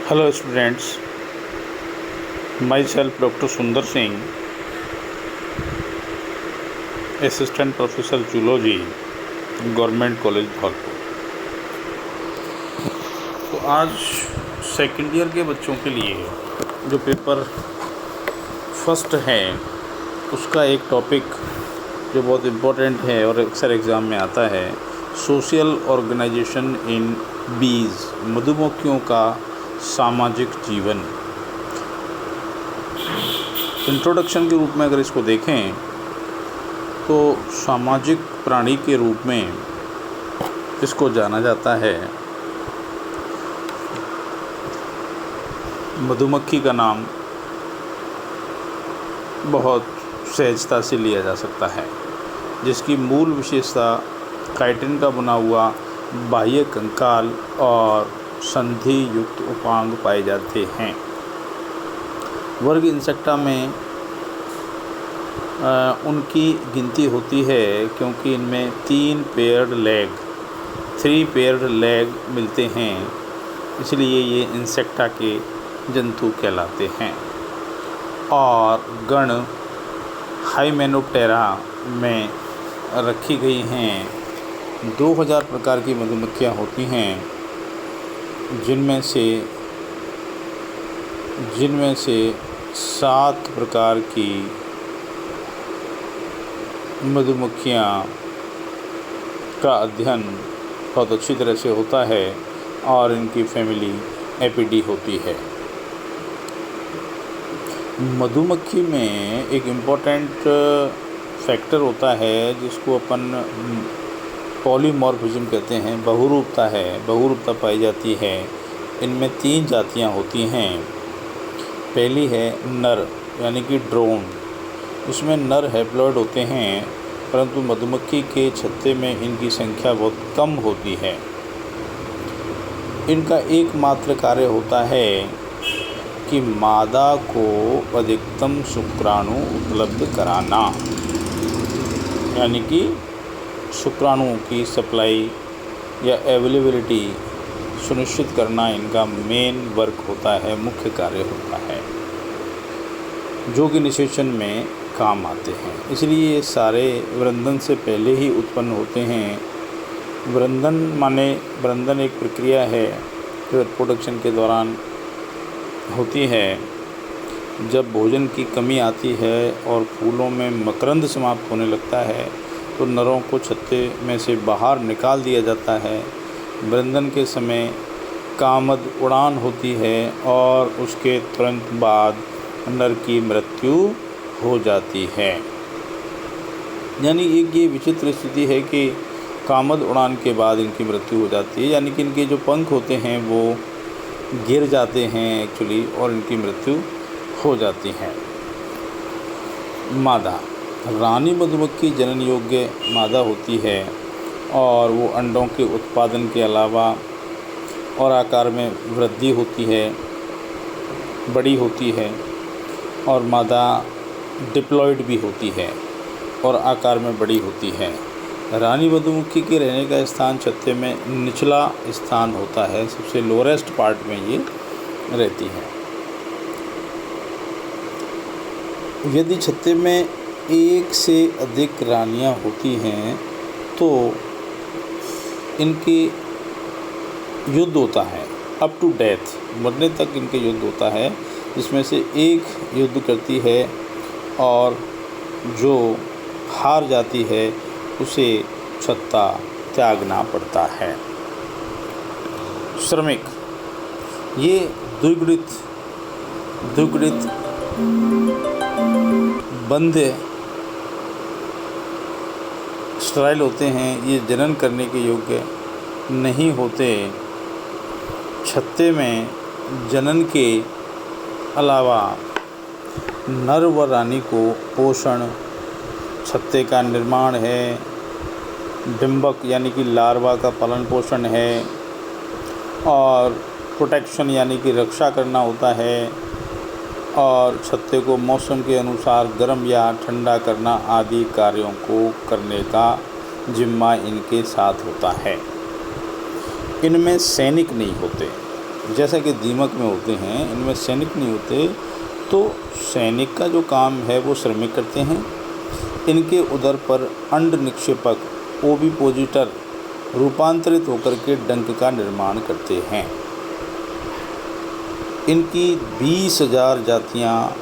Hello students, myself Dr. Sundar Singh, Assistant Professor Zoology, government college Dholpur. तो आज second year के बच्चों के लिए जो पेपर फर्स्ट है उसका एक टॉपिक जो बहुत इम्पोर्टेंट है और अक्सर एग्ज़ाम में आता है, सोशल ऑर्गेनाइजेशन इन बीज, मधुमक्खियों का सामाजिक जीवन। इंट्रोडक्शन के रूप में अगर इसको देखें तो सामाजिक प्राणी के रूप में इसको जाना जाता है। मधुमक्खी का नाम बहुत सहजता से लिया जा सकता है, जिसकी मूल विशेषता काइटिन का बना हुआ बाह्य कंकाल और संधि युक्त उपांग पाए जाते हैं। वर्ग इंसेक्टा में उनकी गिनती होती है क्योंकि इनमें 3 पेयर्ड लेग मिलते हैं, इसलिए ये इंसेक्टा के जंतु कहलाते हैं। और गण हाइमेनोप्टेरा में रखी गई हैं। 2000 प्रकार की मधुमक्खियाँ होती हैं, जिनमें से 7 प्रकार की मधुमक्खियाँ का अध्ययन बहुत अच्छी तरह से होता है और इनकी फैमिली एपिडी होती है। मधुमक्खी में एक इम्पोर्टेंट फैक्टर होता है जिसको अपन पॉलीमॉर्फिज्म कहते हैं, बहुरूपता पाई जाती है। इनमें 3 जातियां होती हैं। पहली है नर यानी कि ड्रोन। इसमें नर हैप्लॉइड होते हैं, परंतु मधुमक्खी के छत्ते में इनकी संख्या बहुत कम होती है। इनका एकमात्र कार्य होता है कि मादा को अधिकतम शुक्राणु उपलब्ध कराना, यानी कि शुक्राणुओं की सप्लाई या अवेलेबिलिटी सुनिश्चित करना इनका मेन वर्क होता है, मुख्य कार्य होता है, जो कि निषेचन में काम आते हैं। इसलिए ये सारे वृंदन से पहले ही उत्पन्न होते हैं। वृंदन एक प्रक्रिया है जो रिप्रोडक्शन के दौरान होती है। जब भोजन की कमी आती है और फूलों में मकरंद समाप्त होने लगता है तो नरों को छत्ते में से बाहर निकाल दिया जाता है। वृंदन के समय कामद उड़ान होती है और उसके तुरंत बाद नर की मृत्यु हो जाती है। यानी एक ये विचित्र स्थिति है कि कामद उड़ान के बाद इनकी मृत्यु हो जाती है, यानी कि इनके जो पंख होते हैं वो गिर जाते हैं एक्चुअली और इनकी मृत्यु हो जाती है। मादा रानी मधुमक्खी जनन योग्य मादा होती है और वो अंडों के उत्पादन के अलावा और आकार में वृद्धि होती है, बड़ी होती है, और मादा डिप्लॉइड भी होती है और आकार में बड़ी होती है। रानी मधुमक्खी के रहने का स्थान छत्ते में निचला स्थान होता है, सबसे लोरेस्ट पार्ट में ये रहती है। यदि छत्ते में 1 से अधिक रानियां होती हैं तो इनके युद्ध होता है, अप टू डेथ, मरने तक इनके युद्ध होता है, जिसमें से एक युद्ध करती है और जो हार जाती है उसे छत्ता त्यागना पड़ता है। श्रमिक ये द्विगुणित बंध्य स्टेराइल होते हैं। ये जनन करने के योग्य नहीं होते। छत्ते में जनन के अलावा नर व रानी को पोषण, छत्ते का निर्माण है, डिंबक यानी कि लार्वा का पालन पोषण है, और प्रोटेक्शन यानी कि रक्षा करना होता है, और छत्ते को मौसम के अनुसार गर्म या ठंडा करना आदि कार्यों को करने का जिम्मा इनके साथ होता है। इनमें सैनिक नहीं होते। जैसा कि दीमक में होते हैं, इनमें सैनिक नहीं होते। तो सैनिक का जो काम है वो श्रमिक करते हैं। इनके उदर पर अंड निक्षेपक ओविपोजिटर रूपांतरित होकर के डंक का निर्माण करते हैं। इनकी 20,000 जातियाँ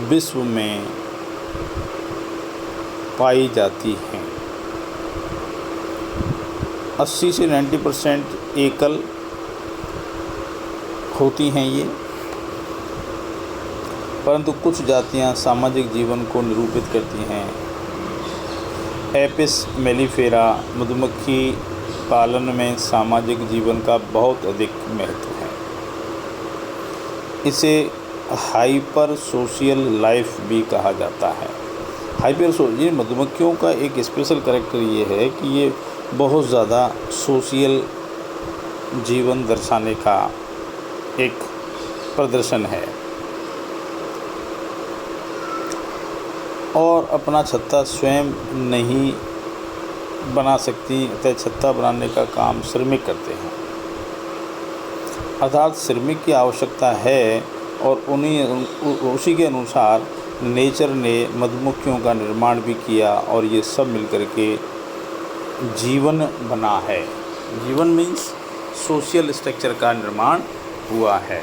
विश्व में पाई जाती हैं। 80 से 90% एकल होती हैं ये, परंतु कुछ जातियां सामाजिक जीवन को निरूपित करती हैं। एपिस मेलिफेरा मधुमक्खी पालन में सामाजिक जीवन का बहुत अधिक महत्व है। इसे हाइपर सोशल लाइफ भी कहा जाता है। हाइपर सोशल मधुमक्खियों का एक स्पेशल कैरेक्टर ये है कि ये बहुत ज़्यादा सोशल जीवन दर्शाने का एक प्रदर्शन है और अपना छत्ता स्वयं नहीं बना सकती, अतः छत्ता बनाने का काम श्रमिक करते हैं। अर्थात श्रमिक की आवश्यकता है और उसी के अनुसार नेचर ने मधुमक्खियों का निर्माण भी किया और ये सब मिलकर के जीवन बना है। जीवन मीन्स सोशल स्ट्रक्चर का निर्माण हुआ है।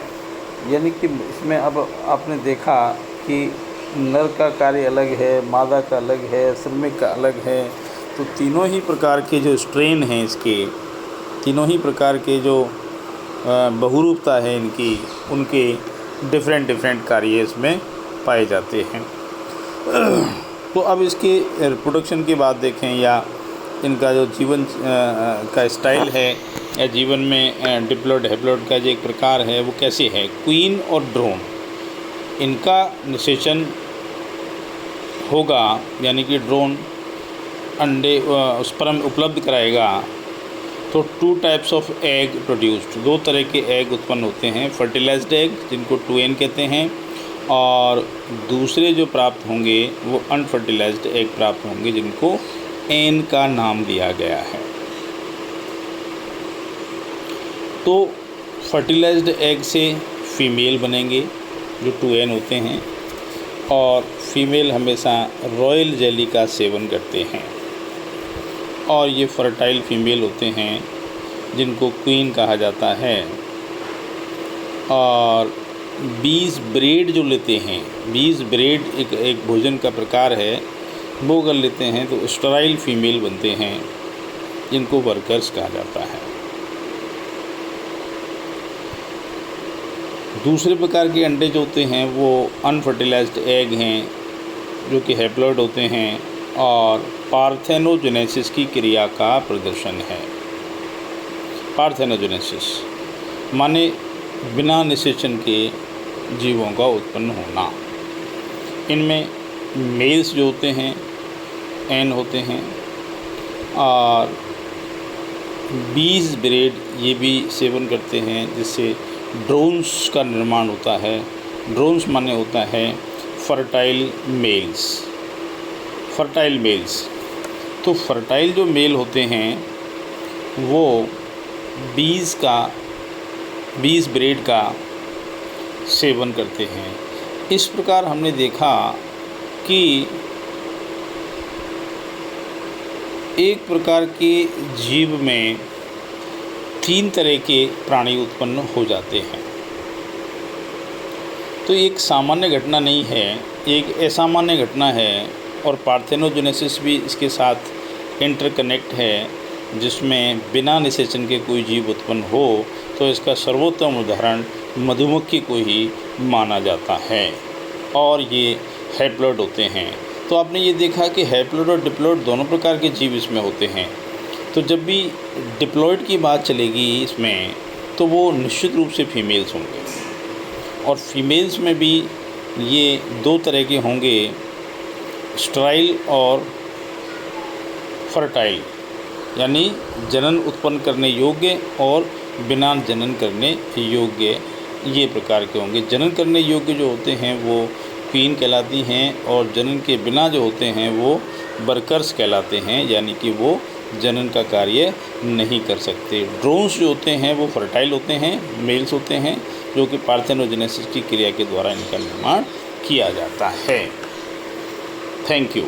यानी कि इसमें अब आपने देखा कि नर का कार्य अलग है, मादा का अलग है, श्रमिक का अलग है। तो तीनों ही प्रकार के जो स्ट्रेन हैं इसके, तीनों ही प्रकार के जो बहुरूपता है इनकी, उनके डिफरेंट कार्य इसमें पाए जाते हैं। तो अब इसके रिप्रोडक्शन की बात देखें या इनका जो जीवन का स्टाइल है या जीवन में डिप्लॉयड हैप्लॉयड का जो एक प्रकार है वो कैसे है। क्वीन और ड्रोन, इनका निषेचन होगा, यानी कि ड्रोन अंडे स्पर्म उपलब्ध कराएगा। तो 2 टाइप्स ऑफ एग प्रोड्यूस्ड, 2 तरह के एग उत्पन्न होते हैं। फर्टिलाइज्ड एग जिनको 2N कहते हैं, और दूसरे जो प्राप्त होंगे वो अनफर्टिलाइज्ड एग प्राप्त होंगे जिनको N का नाम दिया गया है। तो फर्टिलाइज्ड एग से फीमेल बनेंगे जो 2N होते हैं, और फीमेल हमेशा रॉयल जेली का सेवन करते हैं, और ये फर्टाइल फीमेल होते हैं जिनको क्वीन कहा जाता है। और बीज ब्रेड जो लेते हैं, बीज ब्रेड एक भोजन का प्रकार है, वो अगर लेते हैं तो स्टराइल फीमेल बनते हैं जिनको वर्कर्स कहा जाता है। दूसरे प्रकार के अंडे जो होते हैं वो अनफर्टिलाइज्ड एग हैं जो कि हैप्लॉयड होते हैं, और पार्थेनोजेनेसिस की क्रिया का प्रदर्शन है। पार्थेनोजेनेसिस माने बिना निषेचन के जीवों का उत्पन्न होना। इनमें मेल्स जो होते हैं N होते हैं, और बीज ब्रेड ये भी सेवन करते हैं जिससे ड्रोन्स का निर्माण होता है। ड्रोन्स माने होता है फर्टाइल मेल्स। फर्टाइल मेल्स, तो फर्टाइल जो मेल होते हैं वो बीज ब्रेड का सेवन करते हैं। इस प्रकार हमने देखा कि एक प्रकार के जीव में 3 तरह के प्राणी उत्पन्न हो जाते हैं। तो एक सामान्य घटना नहीं है, एक असामान्य घटना है, और पार्थेनोजेनेसिस भी इसके साथ इंटरकनेक्ट है, जिसमें बिना निषेचन के कोई जीव उत्पन्न हो तो इसका सर्वोत्तम उदाहरण मधुमक्खी को ही माना जाता है, और ये हैप्लॉयड होते हैं। तो आपने ये देखा कि हैप्लॉयड और डिप्लॉयड दोनों प्रकार के जीव इसमें होते हैं। तो जब भी डिप्लॉयड की बात चलेगी इसमें, तो वो निश्चित रूप से फीमेल्स होंगे, और फीमेल्स में भी ये 2 तरह के होंगे, स्टराइल और फर्टाइल, यानी जनन उत्पन्न करने योग्य और बिना जनन करने योग्य, ये प्रकार के होंगे। जनन करने योग्य जो होते हैं वो क्वीन कहलाती हैं, और जनन के बिना जो होते हैं वो वर्कर्स कहलाते हैं, यानी कि वो जनन का कार्य नहीं कर सकते। ड्रोन्स जो होते हैं वो फर्टाइल होते हैं, मेल्स होते हैं, जो कि पार्थेनोजेनेसिस की क्रिया के द्वारा इनका निर्माण किया जाता है। Thank you.